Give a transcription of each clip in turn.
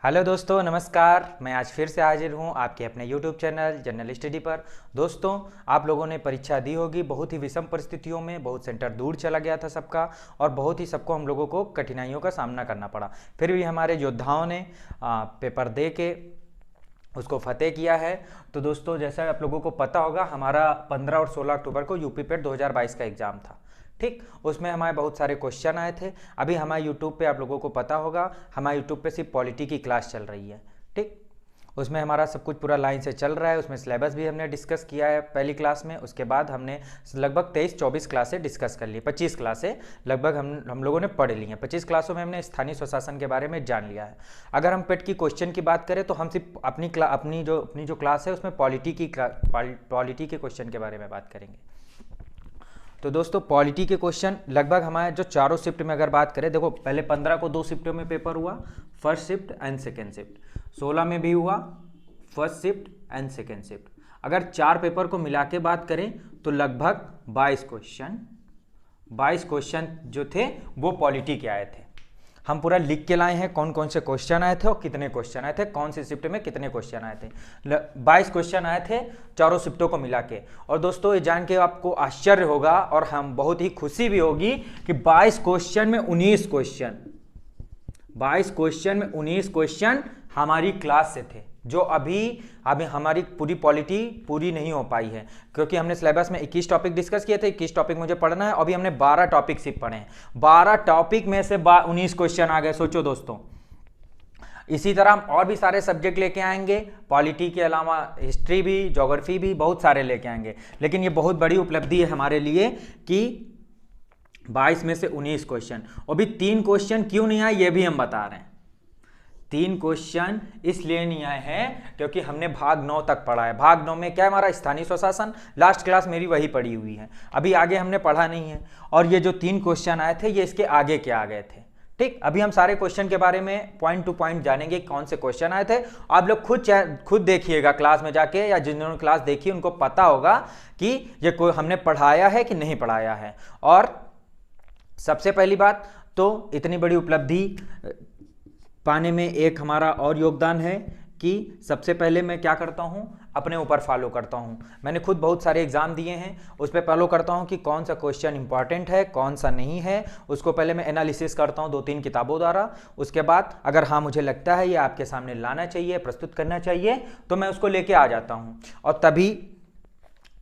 Hello दोस्तों, नमस्कार। मैं आज फिर से हाजिर हूँ आपके अपने यूट्यूब चैनल जनरल स्टडी पर। दोस्तों, आप लोगों ने परीक्षा दी होगी, बहुत ही विषम परिस्थितियों में, बहुत सेंटर दूर चला गया था सबका, और बहुत ही सबको हम लोगों को कठिनाइयों का सामना करना पड़ा। फिर भी हमारे योद्धाओं ने पेपर दे के उसको फतेह किया है। तो दोस्तों, जैसा आप लोगों को पता होगा, हमारा 15 और 16 अक्टूबर को यूपी पेट 2022 का एग्ज़ाम था। ठीक, उसमें हमारे बहुत सारे क्वेश्चन आए थे। अभी हमारे यूट्यूब पे आप लोगों को पता होगा, हमारे यूट्यूब पे सिर्फ पॉलिटी की क्लास चल रही है। ठीक, उसमें हमारा सब कुछ पूरा लाइन से चल रहा है। उसमें सिलेबस भी हमने डिस्कस किया है पहली क्लास में। उसके बाद हमने लगभग 23-24 क्लासें डिस्कस कर ली, 25 क्लासें लगभग हम लोगों ने पढ़ ली हैं। 25 क्लासों में हमने स्थानीय स्वशासन के बारे में जान लिया है। अगर हम पेट की क्वेश्चन की बात करें तो हम सिर्फ अपनी जो क्लास है उसमें पॉलिटी के क्वेश्चन के बारे में बात करेंगे। तो दोस्तों, पॉलिटी के क्वेश्चन लगभग हमारे जो चारों शिफ्ट में अगर बात करें, देखो पहले 15 को 2 शिफ्टों में पेपर हुआ, first shift and second shift. 16 में भी हुआ first shift and second shift. अगर 4 पेपर को मिला के बात करें तो लगभग 22 क्वेश्चन जो थे वो पॉलिटी के आए थे। हम पूरा लिख के लाए हैं कौन कौन से क्वेश्चन आए थे और कितने क्वेश्चन आए थे, कौन सी शिफ्ट में कितने क्वेश्चन आए थे। 22 क्वेश्चन आए थे चारों शिफ्टों को मिला के। और दोस्तों, ये जान के आपको आश्चर्य होगा और हम बहुत ही खुशी भी होगी कि 22 क्वेश्चन में 19 क्वेश्चन हमारी क्लास से थे, जो अभी हमारी पूरी पॉलिटी पूरी नहीं हो पाई है, क्योंकि हमने सिलेबस में 21 टॉपिक डिस्कस किए थे। 21 टॉपिक मुझे पढ़ना है, अभी हमने 12 टॉपिक सिर्फ पढ़े हैं। 12 टॉपिक में से 19 क्वेश्चन आ गए, सोचो दोस्तों। इसी तरह हम और भी सारे सब्जेक्ट लेके आएंगे, पॉलिटी के अलावा हिस्ट्री भी, ज्योग्राफी भी, बहुत सारे लेके आएंगे। लेकिन ये बहुत बड़ी उपलब्धि है हमारे लिए कि 22 में से 19 क्वेश्चन। अभी 3 क्वेश्चन क्यों नहीं आए ये भी हम बता रहे हैं। 3 क्वेश्चन इसलिए नहीं आए हैं क्योंकि हमने भाग 9 तक पढ़ा है। भाग 9 में क्या है, हमारा स्थानीय स्वशासन, लास्ट क्लास मेरी वही पढ़ी हुई है, अभी आगे हमने पढ़ा नहीं है। और ये जो 3 क्वेश्चन आए थे ये इसके आगे के आ गए थे। ठीक, अभी हम सारे क्वेश्चन के बारे में पॉइंट टू पॉइंट जानेंगे, कौन से क्वेश्चन आए थे। आप लोग खुद देखिएगा क्लास में जाके, या जिन्होंने क्लास देखी उनको पता होगा कि ये हमने पढ़ाया है कि नहीं पढ़ाया है। और सबसे पहली बात तो इतनी बड़ी उपलब्धि पाने में एक हमारा और योगदान है कि सबसे पहले मैं क्या करता हूं, अपने ऊपर फॉलो करता हूं। मैंने खुद बहुत सारे एग्जाम दिए हैं, उस पर फॉलो करता हूं कि कौन सा क्वेश्चन इंपॉर्टेंट है, कौन सा नहीं है। उसको पहले मैं एनालिसिस करता हूं 2-3 किताबों द्वारा। उसके बाद अगर हाँ मुझे लगता है ये आपके सामने लाना चाहिए, प्रस्तुत करना चाहिए, तो मैं उसको लेके आ जाता हूं। और तभी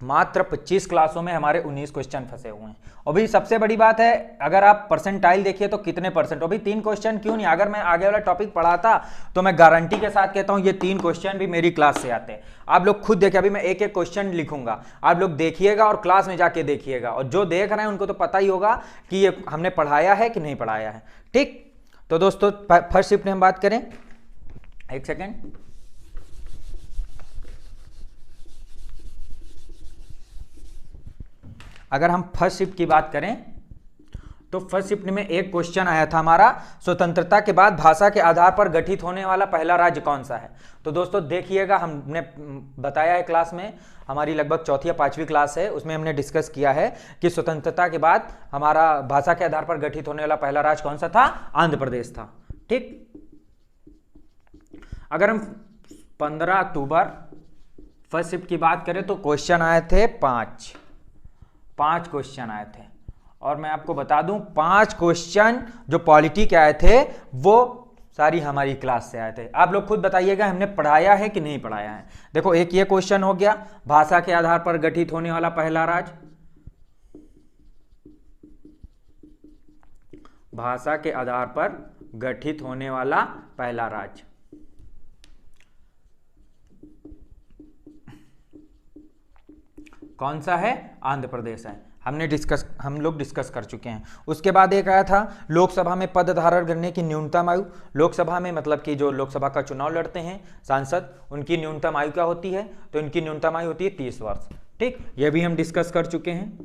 मात्र 25 क्लासों में हमारे 19 क्वेश्चन फंसे हुए हैं। और भी सबसे बड़ी बात है, अगर आप परसेंटाइल देखिए तो कितने परसेंट, अभी 3 क्वेश्चन क्यों नहीं, अगर मैं आगे वाला टॉपिक पढ़ाता तो मैं गारंटी के साथ कहता हूं ये 3 क्वेश्चन भी मेरी क्लास से आते हैं। आप लोग खुद देखिए, अभी मैं एक एक क्वेश्चन लिखूंगा, आप लोग देखिएगा और क्लास में जाके देखिएगा, और जो देख रहे हैं उनको तो पता ही होगा कि ये हमने पढ़ाया है कि नहीं पढ़ाया है। ठीक, तो दोस्तों फर्स्ट शिफ्ट में हम बात करें, एक सेकेंड। अगर हम फर्स्ट शिफ्ट की बात करें तो फर्स्ट शिफ्ट में एक क्वेश्चन आया था हमारा, स्वतंत्रता के बाद भाषा के आधार पर गठित होने वाला पहला राज्य कौन सा है। तो दोस्तों देखिएगा, हमने बताया है क्लास में, हमारी लगभग 4th या 5वीं क्लास है, उसमें हमने डिस्कस किया है कि स्वतंत्रता के बाद हमारा भाषा के आधार पर गठित होने वाला पहला राज्य कौन सा था, आंध्र प्रदेश था। ठीक, अगर हम 15 अक्टूबर फर्स्ट शिफ्ट की बात करें तो क्वेश्चन आए थे 5 क्वेश्चन आए थे। और मैं आपको बता दूं, 5 क्वेश्चन जो पॉलिटी के आए थे वो सारी हमारी क्लास से आए थे। आप लोग खुद बताइएगा हमने पढ़ाया है कि नहीं पढ़ाया है। देखो, एक ये क्वेश्चन हो गया, भाषा के आधार पर गठित होने वाला पहला राज्य, भाषा के आधार पर गठित होने वाला पहला राज्य। कौन सा है, आंध्र प्रदेश है। हम लोग डिस्कस कर चुके हैं। उसके बाद एक आया था, लोकसभा में पद धारण करने की न्यूनतम आयु। लोकसभा में मतलब कि जो लोकसभा का चुनाव लड़ते हैं सांसद, उनकी न्यूनतम आयु क्या होती है, तो इनकी न्यूनतम आयु होती है 30 वर्ष। ठीक, यह भी हम डिस्कस कर चुके हैं।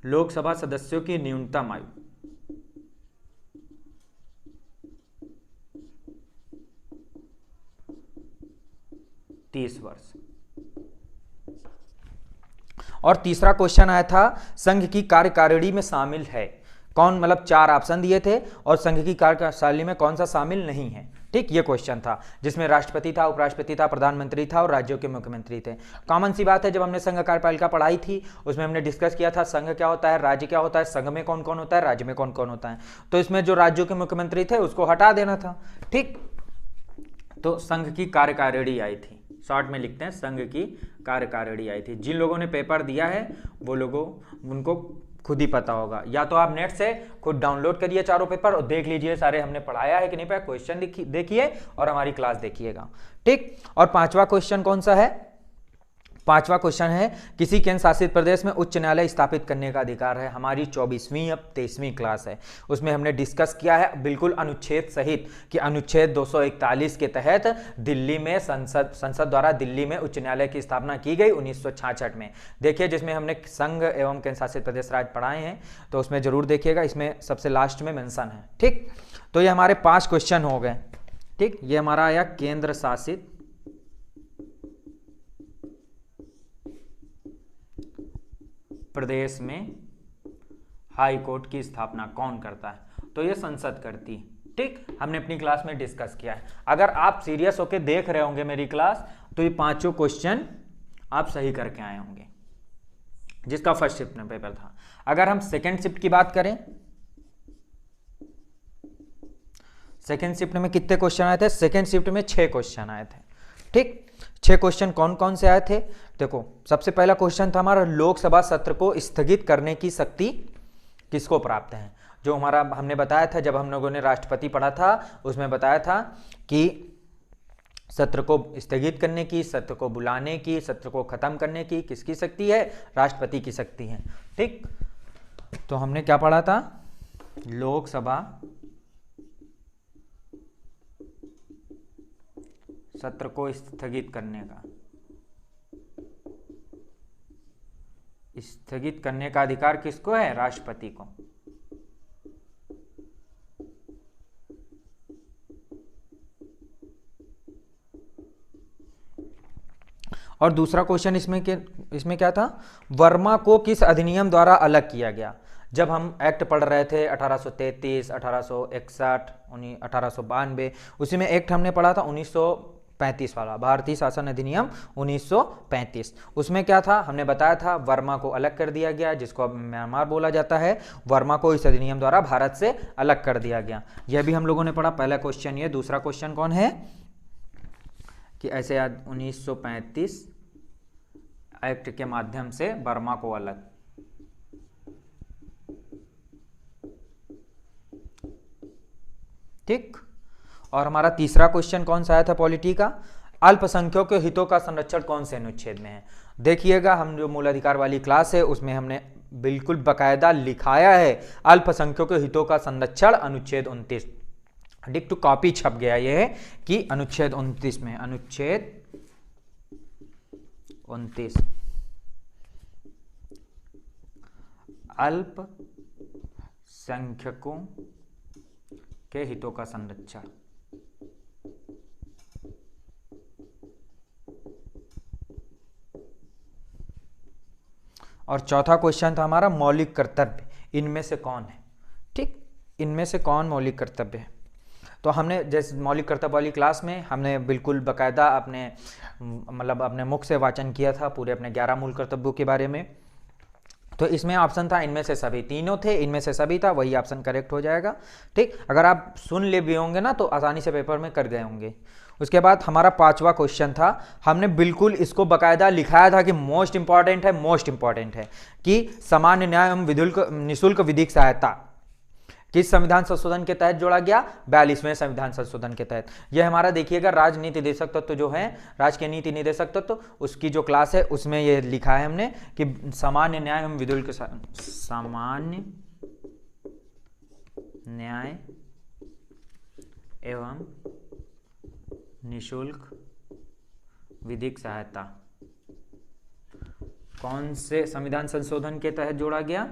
लोकसभा सदस्यों की न्यूनतम आयु 30 वर्ष। और तीसरा क्वेश्चन आया था, संघ की कार्यकारिणी में शामिल है कौन, मतलब 4 ऑप्शन दिए थे और संघ की कार्यशैली में कौन सा शामिल नहीं है। ठीक, ये क्वेश्चन था जिसमें राष्ट्रपति था, उपराष्ट्रपति था, प्रधानमंत्री था और राज्यों के मुख्यमंत्री थे। कॉमन सी बात है, जब हमने संघ कार्यपालिका पढ़ाई थी उसमें हमने डिस्कस किया था संघ क्या होता है, राज्य क्या होता है, संघ में कौन कौन होता है, राज्य में कौन कौन होता है। तो इसमें जो राज्यों के मुख्यमंत्री थे उसको हटा देना था। ठीक, तो संघ की कार्यकारिणी आई थी, शॉर्ट में लिखते हैं संघ की कार्यकारिणी आई थी। जिन लोगों ने पेपर दिया है वो लोगों उनको खुद ही पता होगा, या तो आप नेट से खुद डाउनलोड करिए चारों पेपर और देख लीजिए सारे हमने पढ़ाया है कि नहीं पढ़ाया, क्वेश्चन देखिए और हमारी क्लास देखिएगा। ठीक, और 5वां क्वेश्चन कौन सा है, 5वां क्वेश्चन है किसी केंद्र शासित प्रदेश में उच्च न्यायालय स्थापित करने का अधिकार है। हमारी 24वीं अब 23वीं क्लास है, उसमें हमने डिस्कस किया है बिल्कुल अनुच्छेद सहित कि अनुच्छेद 241 के तहत दिल्ली में संसद द्वारा दिल्ली में उच्च न्यायालय की स्थापना की गई 1966 में। देखिए, जिसमें हमने संघ एवं केंद्र शासित प्रदेश राज्य पढ़ाए हैं तो उसमें जरूर देखिएगा, इसमें सबसे लास्ट में मेंशन है। ठीक, तो ये हमारे 5 क्वेश्चन हो गए। ठीक, ये हमारा आया केंद्र शासित प्रदेश में हाई कोर्ट की स्थापना कौन करता है, तो ये संसद करती है। ठीक, हमने अपनी क्लास में डिस्कस किया है। अगर आप सीरियस होकर देख रहे होंगे मेरी क्लास तो ये 5 क्वेश्चन आप सही करके आए होंगे, जिसका फर्स्ट शिफ्ट में पेपर था। अगर हम सेकेंड शिफ्ट की बात करें, सेकेंड शिफ्ट में कितने क्वेश्चन आए थे, सेकेंड शिफ्ट में 6 क्वेश्चन आए थे। ठीक, 6 क्वेश्चन कौन कौन से आए थे, देखो सबसे पहला क्वेश्चन था हमारा लोकसभा सत्र को स्थगित करने की शक्ति किसको प्राप्त है। जो हमारा हमने बताया था जब हम लोगों ने राष्ट्रपति पढ़ा था उसमें बताया था कि सत्र को स्थगित करने की, सत्र को बुलाने की, सत्र को खत्म करने की किसकी शक्ति है, राष्ट्रपति की शक्ति है। ठीक, तो हमने क्या पढ़ा था, लोकसभा सत्र को स्थगित करने का, स्थगित करने का अधिकार किसको है, राष्ट्रपति को। और दूसरा क्वेश्चन इसमें क्या था, वर्मा को किस अधिनियम द्वारा अलग किया गया। जब हम एक्ट पढ़ रहे थे 1833, 1861, 1892, उसी में एक्ट हमने पढ़ा था 1935 वाला भारतीय शासन अधिनियम 1935। उसमें क्या था, हमने बताया था वर्मा को अलग कर दिया गया, जिसको अब म्यांमार बोला जाता है। वर्मा को इस अधिनियम द्वारा भारत से अलग कर दिया गया, यह भी हम लोगों ने पढ़ा। पहला क्वेश्चन ये। दूसरा क्वेश्चन कौन है कि ऐसे 1935 एक्ट के माध्यम से वर्मा को अलग। ठीक, और हमारा तीसरा क्वेश्चन कौन सा आया था पॉलिटी का, अल्पसंख्यकों के हितों का संरक्षण कौन से अनुच्छेद में है। देखिएगा, हम जो मूल अधिकार वाली क्लास है उसमें हमने बिल्कुल बकायदा लिखाया है अल्पसंख्यकों के हितों का संरक्षण अनुच्छेद 29। डिक्ट कॉपी छप गया ये है कि अनुच्छेद 29 में, अनुच्छेद 29 अल्पसंख्यकों के हितों का संरक्षण। और चौथा क्वेश्चन था हमारा मौलिक कर्तव्य, इनमें से कौन है। ठीक, इनमें से कौन मौलिक कर्तव्य है। तो हमने जैसे मौलिक कर्तव्य वाली क्लास में हमने बिल्कुल बकायदा अपने मुख से वाचन किया था पूरे अपने 11 मूल कर्तव्यों के बारे में। तो इसमें ऑप्शन था इनमें से सभी, तीनों थे, इनमें से सभी था, वही ऑप्शन करेक्ट हो जाएगा। ठीक, अगर आप सुन ले भी होंगे ना तो आसानी से पेपर में कर गए होंगे। उसके बाद हमारा 5वां क्वेश्चन था, हमने बिल्कुल इसको बकायदा लिखाया था कि मोस्ट इंपॉर्टेंट है कि सामान्य न्याय एवं निःशुल्क विधिक सहायता किस संविधान संशोधन के तहत जोड़ा गया, 42वें संविधान संशोधन के तहत। यह हमारा देखिएगा राजनीति निदेशक तत्व जो है, राजकीय नीति निदेशक तत्व, उसकी जो क्लास है उसमें यह लिखा है हमने कि सामान्य न्याय एवं विधुल्क, सामान्य न्याय एवं निःशुल्क विधिक सहायता कौन से संविधान संशोधन के तहत जोड़ा गया,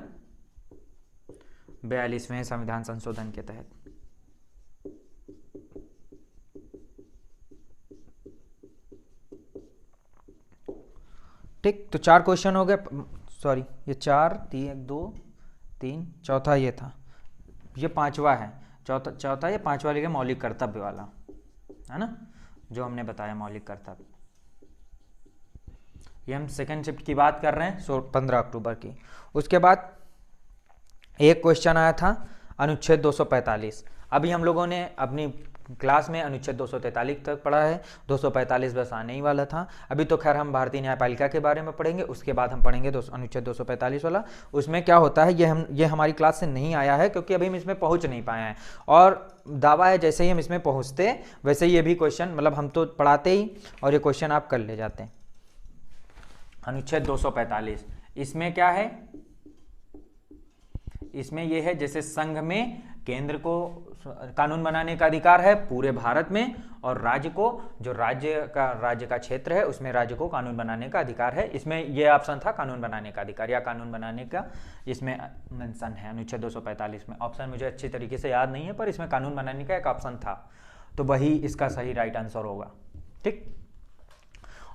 42वें संविधान संशोधन के तहत। ठीक, तो 4 क्वेश्चन हो गए, सॉरी ये 4, 3, 1, 2, 3, चौथा ये था। ये पांचवा है, चौथा ये पांचवा लिखे मौलिक कर्तव्य वाला, है ना, जो हमने बताया मौलिक कर्तव्य। ये हम सेकेंड शिफ्ट की बात कर रहे हैं 15 अक्टूबर की। उसके बाद एक क्वेश्चन आया था अनुच्छेद 245। अभी हम लोगों ने अपनी क्लास में अनुच्छेद 243 तक पढ़ा है, 245 बस आने ही वाला था। अभी तो खैर हम भारतीय न्यायपालिका के बारे में पढ़ेंगे, उसके बाद हम पढ़ेंगे अनुच्छेद 245 वाला। उसमें क्या होता है, ये हमारी क्लास से नहीं आया है क्योंकि अभी हम इसमें पहुंच नहीं पाए हैं, और दावा है जैसे ही हम इसमें पहुंचते वैसे ही ये भी क्वेश्चन, मतलब हम तो पढ़ाते ही और ये क्वेश्चन आप कर ले जाते हैं। अनुच्छेद 245 इसमें क्या है, इसमें यह है जैसे संघ में केंद्र को कानून बनाने का अधिकार है पूरे भारत में, और राज्य को, जो राज्य का क्षेत्र है उसमें राज्य को कानून बनाने का अधिकार है। इसमें यह ऑप्शन था कानून बनाने का अधिकार या कानून बनाने का, इसमें मेंशन है अनुच्छेद 245 में। ऑप्शन मुझे अच्छी तरीके से याद नहीं है, पर इसमें कानून बनाने का एक ऑप्शन था, तो वही इसका सही राइट आंसर होगा। ठीक,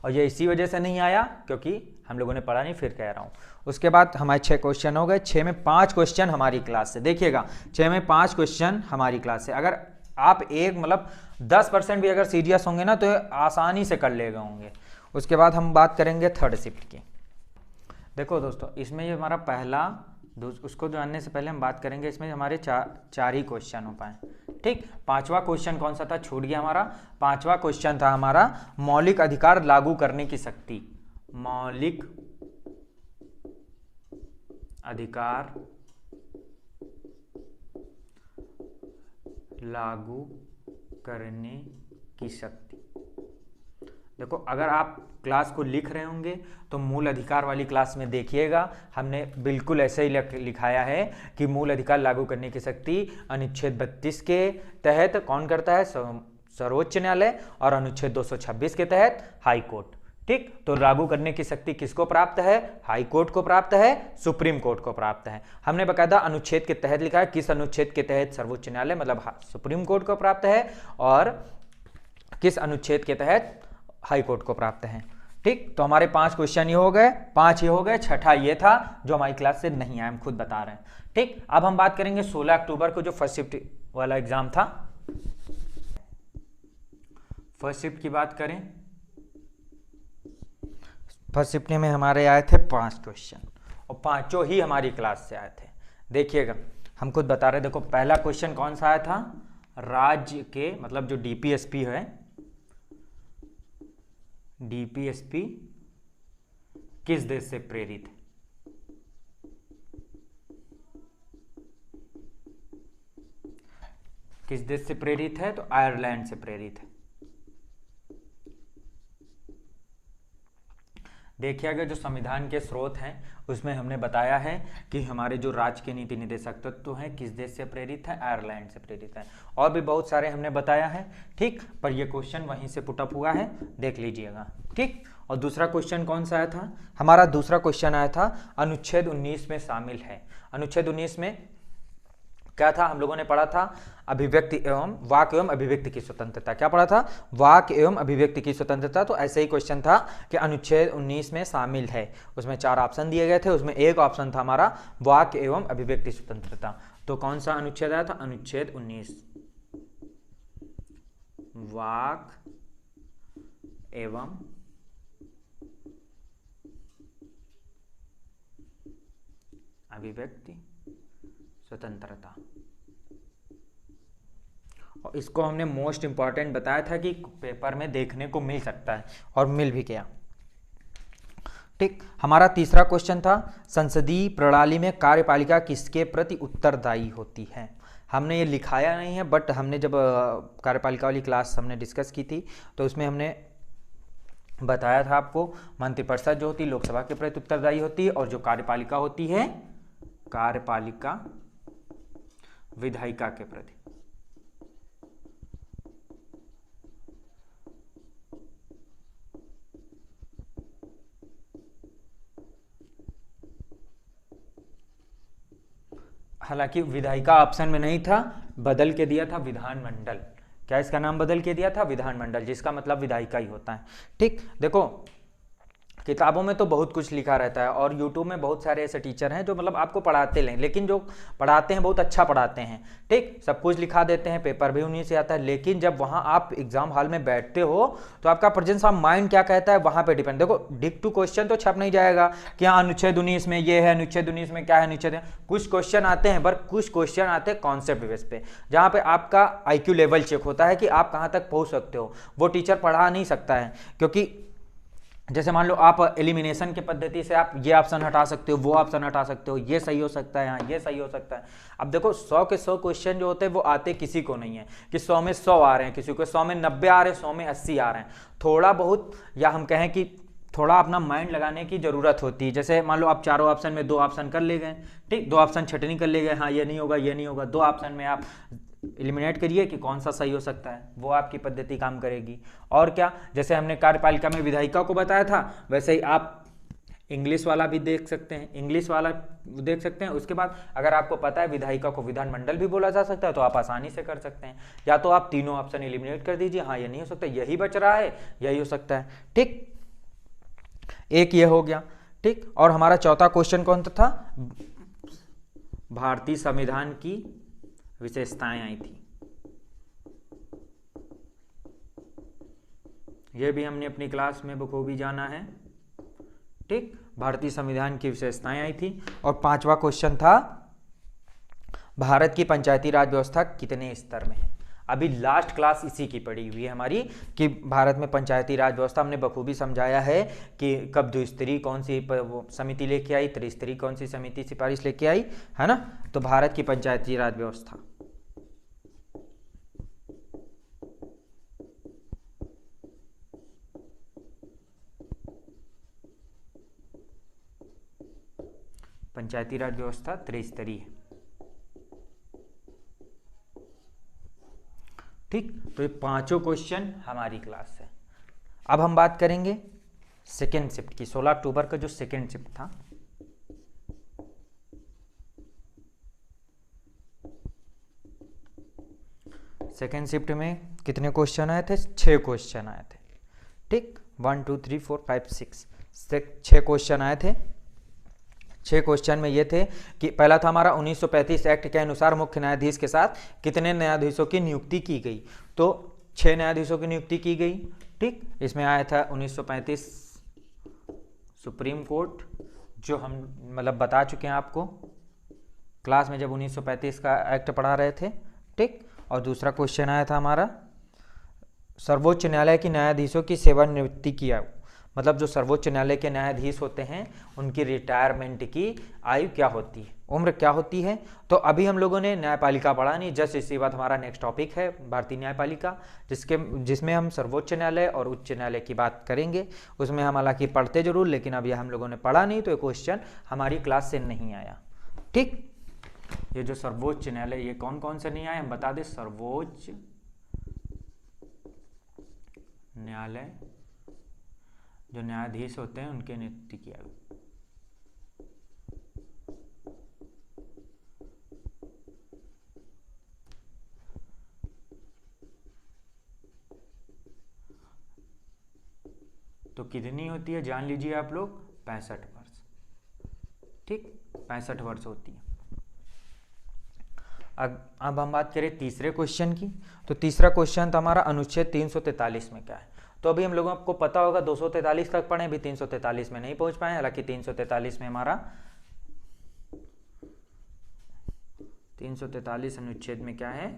और ये इसी वजह से नहीं आया क्योंकि हम लोगों ने पढ़ा नहीं, फिर कह रहा हूं। उसके बाद हमारे 6 क्वेश्चन हो गए, 6 में 5 क्वेश्चन हमारी क्लास से। देखिएगा 6 में 5 क्वेश्चन हमारी क्लास से। अगर आप एक मतलब 10% भी अगर सीरियस होंगे ना तो आसानी से कर ले गए होंगे। उसके बाद हम बात करेंगे थर्ड शिफ्ट की। देखो दोस्तों, इसमें ये हमारा पहला, उसको जानने से पहले हम बात करेंगे इसमें हमारे चार ही क्वेश्चन हो पाए। ठीक, पांचवा क्वेश्चन कौन सा था, छूट गया हमारा। पांचवा क्वेश्चन था हमारा मौलिक अधिकार लागू करने की शक्ति। मौलिक अधिकार लागू करने की शक्ति। देखो, अगर आप क्लास को लिख रहे होंगे तो मूल अधिकार वाली क्लास में देखिएगा, हमने बिल्कुल ऐसे ही लिखाया है कि मूल अधिकार लागू करने की शक्ति अनुच्छेद 32 के तहत कौन करता है, सर्वोच्च न्यायालय, और अनुच्छेद 226 के तहत हाई कोर्ट। ठीक, तो लागू करने की शक्ति किसको प्राप्त है, हाई कोर्ट को प्राप्त है, सुप्रीम कोर्ट को प्राप्त है। हमने बकायदा अनुच्छेद के तहत लिखा है, किस अनुच्छेद के तहत सर्वोच्च न्यायालय मतलब सुप्रीम कोर्ट को प्राप्त है, और किस अनुच्छेद के तहत हाई कोर्ट को प्राप्त है। ठीक, तो हमारे 5 क्वेश्चन ये हो गए, 5 ये हो गए। छठा ये था जो हमारी क्लास से नहीं आया, हम खुद बता रहे हैं। ठीक, अब हम बात करेंगे 16 अक्टूबर को जो फर्स्ट शिफ्ट वाला एग्जाम था। फर्स्ट शिफ्ट की बात करें, फर्स्ट शिफ्ट में हमारे आए थे 5 क्वेश्चन, और 5 ही हमारी क्लास से आए थे। देखिएगा, हम खुद बता रहे, देखो पहला क्वेश्चन कौन सा आया था, राज्य के मतलब जो डीपीएसपी है, डीपीएसपी किस देश से प्रेरित है। किस देश से प्रेरित है, तो आयरलैंड से प्रेरित है। देखिए, अगर जो संविधान के स्रोत हैं उसमें हमने बताया है कि हमारे जो राज्य के नीति निदेशक तत्व हैं किस देश से प्रेरित है, आयरलैंड से प्रेरित है। और भी बहुत सारे हमने बताया है। ठीक, पर ये क्वेश्चन वहीं से पुटअप हुआ है, देख लीजिएगा। ठीक, और दूसरा क्वेश्चन कौन सा आया था, हमारा दूसरा क्वेश्चन आया था अनुच्छेद 19 में शामिल है। अनुच्छेद 19 में क्या था, हम लोगों ने पढ़ा था अभिव्यक्ति एवं वाक एवं अभिव्यक्ति की स्वतंत्रता। क्या पढ़ा था, वाक एवं अभिव्यक्ति की स्वतंत्रता। तो ऐसे ही क्वेश्चन था कि अनुच्छेद 19 में शामिल है। उसमें 4 ऑप्शन दिए गए थे, उसमें एक ऑप्शन था हमारा वाक एवं अभिव्यक्ति स्वतंत्रता। तो कौन सा अनुच्छेद आया था, अनुच्छेद 19 वाक एवं अभिव्यक्ति स्वतंत्रता। और इसको हमने मोस्ट इंपॉर्टेंट बताया था कि पेपर में देखने को मिल सकता है, और मिल भी गया। ठीक, हमारा तीसरा क्वेश्चन था संसदीय प्रणाली में कार्यपालिका किसके प्रति उत्तरदायी होती है। हमने ये लिखाया नहीं है, बट हमने जब कार्यपालिका वाली क्लास हमने डिस्कस की थी तो उसमें हमने बताया था आपको, मंत्रिपरिषद जो होती है लोकसभा के प्रति उत्तरदायी होती है, और जो कार्यपालिका होती है, कार्यपालिका विधायिका के प्रति। हालांकि विधायिका ऑप्शन में नहीं था, बदल के दिया था विधानमंडल। क्या इसका नाम बदल के दिया था, विधानमंडल, जिसका मतलब विधायिका ही होता है। ठीक, देखो किताबों में तो बहुत कुछ लिखा रहता है और यूट्यूब में बहुत सारे ऐसे टीचर हैं जो मतलब आपको पढ़ाते लें, लेकिन जो पढ़ाते हैं बहुत अच्छा पढ़ाते हैं, ठीक, सब कुछ लिखा देते हैं, पेपर भी उन्हीं से आता है, लेकिन जब वहाँ आप एग्जाम हॉल में बैठते हो तो आपका प्रेजेंस ऑफ माइंड क्या कहता है वहाँ पे डिपेंड। देखो डिक टू क्वेश्चन तो छप नहीं जाएगा कि हाँ अनुच्छेद 19 में ये है, अनुच्छेद 19 में क्या है, अनुच्छेद है, कुछ क्वेश्चन आते हैं, पर कुछ क्वेश्चन आते हैं कॉन्सेप्ट बेस पे, जहाँ पे आपका IQ लेवल चेक होता है कि आप कहाँ तक पहुँच सकते हो। वो टीचर पढ़ा नहीं सकता है, क्योंकि जैसे मान लो आप एलिमिनेशन की पद्धति से आप ये ऑप्शन हटा सकते हो, वो ऑप्शन हटा सकते हो, ये सही हो सकता है, यहाँ ये सही हो सकता है। अब देखो 100 के 100 क्वेश्चन जो होते हैं वो आते किसी को नहीं है कि 100 में 100 आ रहे हैं, किसी को 100 में 90 आ रहे हैं, 100 में 80 आ रहे हैं। थोड़ा बहुत, या हम कहें कि थोड़ा अपना माइंड लगाने की जरूरत होती है। जैसे मान लो आप चारों ऑप्शन में 2 ऑप्शन कर ले गए, ठीक, 2 ऑप्शन छटनी कर ले गए, हाँ ये नहीं होगा, ये नहीं होगा, 2 ऑप्शन में आप एलिमिनेट करिए कि कौन सा सही हो सकता है, वो आपकी पद्धति काम करेगी। और क्या, जैसे हमने कार्यपालिका में विधायिका को बताया था, वैसे ही आप इंग्लिश वाला भी देख सकते हैं, इंग्लिश वाला देख सकते हैं। उसके बाद अगर आपको पता है विधायिका को विधानमंडल भी बोला जा सकता है तो आप आसानी से कर सकते हैं। या तो आप तीनों ऑप्शन एलिमिनेट कर दीजिए, हाँ ये नहीं हो सकता, यही बच रहा है, यही हो सकता है, ठीक, एक ये हो गया, ठीक। और हमारा चौथा क्वेश्चन कौन था? भारतीय संविधान की विशेषताएं आई थी, यह भी हमने अपनी क्लास में बखूबी जाना है, ठीक। भारतीय संविधान की विशेषताएं आई थी। और पांचवा क्वेश्चन था भारत की पंचायती राज व्यवस्था कितने स्तर में है। अभी लास्ट क्लास इसी की पड़ी हुई है हमारी कि भारत में पंचायती राज व्यवस्था हमने बखूबी समझाया है कि कब द्विस्तरीय कौन सी समिति लेके आई, त्रिस्तरीय कौन सी समिति सिफारिश लेके आई, है ना। तो भारत की पंचायती राज व्यवस्था पंचायती राज व्यवस्था त्रिस्तरीय है, ठीक। तो ये पांचों क्वेश्चन हमारी क्लास है। अब हम बात करेंगे सेकेंड शिफ्ट की। 16 अक्टूबर का जो सेकेंड शिफ्ट था, सेकेंड शिफ्ट में कितने क्वेश्चन आए थे? 6 क्वेश्चन आए थे, ठीक। 1 2 3 4 5 6 6 क्वेश्चन आए थे। 6 क्वेश्चन में ये थे कि पहला था हमारा 1935 एक्ट के अनुसार मुख्य न्यायाधीश के साथ कितने न्यायाधीशों की नियुक्ति की गई। तो 6 न्यायाधीशों की नियुक्ति की गई, ठीक। इसमें आया था 1935 सुप्रीम कोर्ट, जो हम मतलब बता चुके हैं आपको क्लास में जब 1935 का एक्ट पढ़ा रहे थे, ठीक। और दूसरा क्वेश्चन आया था हमारा सर्वोच्च न्यायालय के न्यायाधीशों की सेवानिवृत्ति की आयु, मतलब जो सर्वोच्च न्यायालय के न्यायाधीश होते हैं उनकी रिटायरमेंट की आयु क्या होती है, उम्र क्या होती है। तो अभी हम लोगों ने न्यायपालिका पढ़ा नहीं, जस्ट इसी बात हमारा नेक्स्ट टॉपिक है भारतीय न्यायपालिका, जिसमें हम सर्वोच्च न्यायालय और उच्च न्यायालय की बात करेंगे। उसमें हम हालांकि पढ़ते जरूर, लेकिन अब यह हम लोगों ने पढ़ा नहीं, तो ये क्वेश्चन हमारी क्लास से नहीं आया, ठीक। ये जो सर्वोच्च न्यायालय, ये कौन कौन से नहीं आए हम बता दें। सर्वोच्च न्यायालय जो न्यायाधीश होते हैं उनके नियुक्ति की आयु, तो कितनी होती है जान लीजिए आप लोग, 65 वर्ष, ठीक, 65 वर्ष होती है। अब हम बात करें तीसरे क्वेश्चन की। तो तीसरा क्वेश्चन था हमारा अनुच्छेद 343 में क्या है। तो अभी हम लोगों को पता होगा 243 तक पढ़े, अभी 343 में नहीं पहुंच पाए। हालांकि 343 में हमारा 343 अनुच्छेद में क्या है,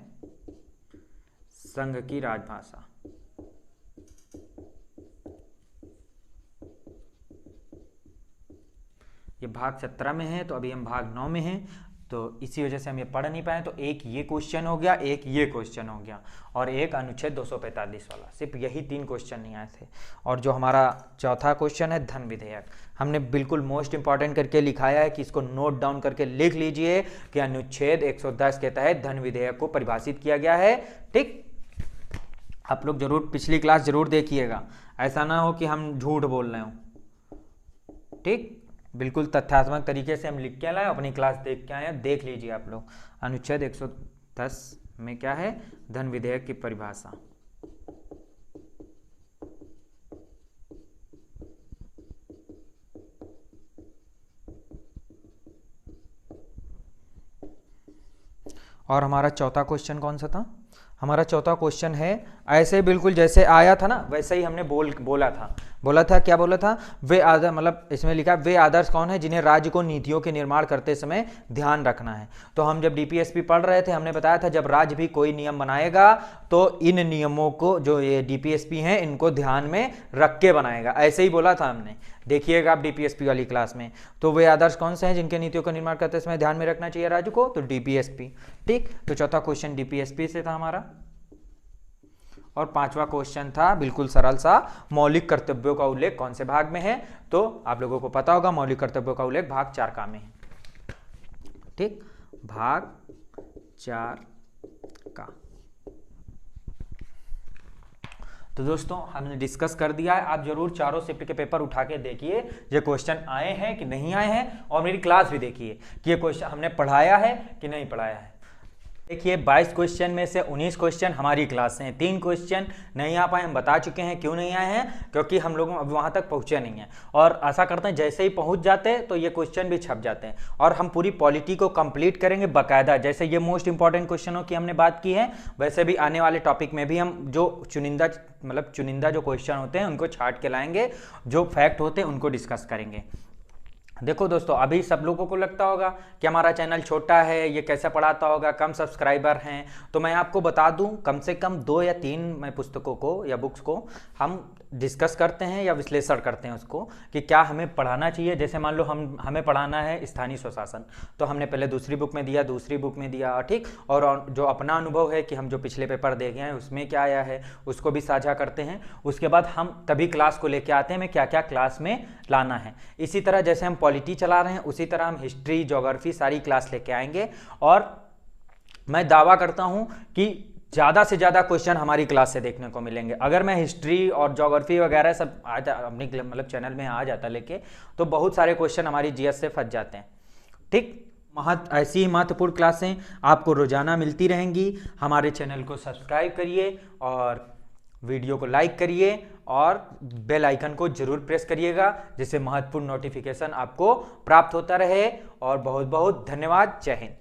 संघ की राजभाषा। ये भाग 17 में है, तो अभी हम भाग 9 में हैं, तो इसी वजह से हम ये पढ़ नहीं पाए। तो एक ये क्वेश्चन हो गया, एक ये क्वेश्चन हो गया, और एक अनुच्छेद 245 वाला, सिर्फ यही 3 क्वेश्चन नहीं आए थे। और जो हमारा चौथा क्वेश्चन है धन विधेयक, हमने बिल्कुल मोस्ट इंपॉर्टेंट करके लिखाया है कि इसको नोट डाउन करके लिख लीजिए कि अनुच्छेद 110 के तहत धन विधेयक को परिभाषित किया गया है, ठीक। आप लोग जरूर पिछली क्लास जरूर देखिएगा, ऐसा ना हो कि हम झूठ बोल रहे हो, ठीक। बिल्कुल तथ्यात्मक तरीके से हम लिख के लाए, अपनी क्लास देख के आए, देख लीजिए आप लोग। अनुच्छेद 110 में क्या है, धन विधेयक की परिभाषा। और हमारा चौथा क्वेश्चन कौन सा था? हमारा चौथा क्वेश्चन है, ऐसे बिल्कुल जैसे आया था ना वैसे ही हमने बोला था क्या बोला था? वे आदर्श, मतलब इसमें लिखा वे आदर्श कौन है जिन्हें राज्य को नीतियों के निर्माण करते समय ध्यान रखना है। तो हम जब डीपीएसपी पढ़ रहे थे हमने बताया था जब राज्य भी कोई नियम बनाएगा तो इन नियमों को, जो ये डीपीएसपी हैं, इनको ध्यान में रख के बनाएगा, ऐसे ही बोला था हमने। देखिएगा आप डीपीएसपी वाली क्लास में। तो वे आदर्श कौन से हैं जिनके नीतियों का निर्माण करते समय ध्यान में रखना चाहिए राज्य को? तो डीपीएसपी। ठीक, तो चौथा क्वेश्चन डीपीएसपी से था हमारा। और पांचवा क्वेश्चन था बिल्कुल सरल सा, मौलिक कर्तव्यों का उल्लेख कौन से भाग में है? तो आप लोगों को पता होगा मौलिक कर्तव्यों का उल्लेख भाग 4 का में है। ठीक, भाग 4 का। तो दोस्तों हमने डिस्कस कर दिया है। आप जरूर चारों शिफ्ट के पेपर उठा के देखिए ये क्वेश्चन आए हैं कि नहीं आए हैं, और मेरी क्लास भी देखिए कि ये क्वेश्चन हमने पढ़ाया है कि नहीं पढ़ाया है। देखिए 22 क्वेश्चन में से 19 क्वेश्चन हमारी क्लास से हैं, 3 क्वेश्चन नहीं आ पाए, हम बता चुके हैं क्यों नहीं आए हैं, क्योंकि हम लोग अभी वहाँ तक पहुँचे नहीं हैं। और आशा करते हैं जैसे ही पहुँच जाते हैं तो ये क्वेश्चन भी छप जाते हैं, और हम पूरी पॉलिटी को कंप्लीट करेंगे बाकायदा। जैसे ये मोस्ट इंपॉर्टेंट क्वेश्चनों की हमने बात की है, वैसे भी आने वाले टॉपिक में भी हम जो चुनिंदा जो क्वेश्चन होते हैं उनको छांट के लाएंगे, जो फैक्ट होते हैं उनको डिस्कस करेंगे। देखो दोस्तों, अभी सब लोगों को लगता होगा कि हमारा चैनल छोटा है, ये कैसे पढ़ाता होगा, कम सब्सक्राइबर हैं। तो मैं आपको बता दूं, कम से कम 2 या 3 पुस्तकों को या बुक्स को हम डिस्कस करते हैं या विश्लेषण करते हैं उसको कि क्या हमें पढ़ाना चाहिए। जैसे मान लो हमें पढ़ाना है स्थानीय स्वशासन, तो हमने पहले दूसरी बुक में दिया, दूसरी बुक में दिया, ठीक, और जो अपना अनुभव है कि हम जो पिछले पेपर देखे हैं उसमें क्या आया है उसको भी साझा करते हैं। उसके बाद हम तभी क्लास को लेके आते हैं हमें क्या क्या क्लास में लाना है। इसी तरह जैसे हम पॉलिटी चला रहे हैं उसी तरह हम हिस्ट्री, ज्योग्राफी सारी क्लास लेके आएंगे, और मैं दावा करता हूं कि ज़्यादा से ज़्यादा क्वेश्चन हमारी क्लास से देखने को मिलेंगे। अगर मैं हिस्ट्री और ज्योग्राफी वगैरह सब अपने चैनल में आ जाता लेके, तो बहुत सारे क्वेश्चन हमारी जीएस से फंस जाते हैं। ठीक, ऐसी ही महत्वपूर्ण क्लासें आपको रोजाना मिलती रहेंगी। हमारे चैनल को सब्सक्राइब करिए और वीडियो को लाइक करिए और बेल आइकन को जरूर प्रेस करिएगा, जिससे महत्वपूर्ण नोटिफिकेशन आपको प्राप्त होता रहे। और बहुत बहुत धन्यवाद। जय हिंद।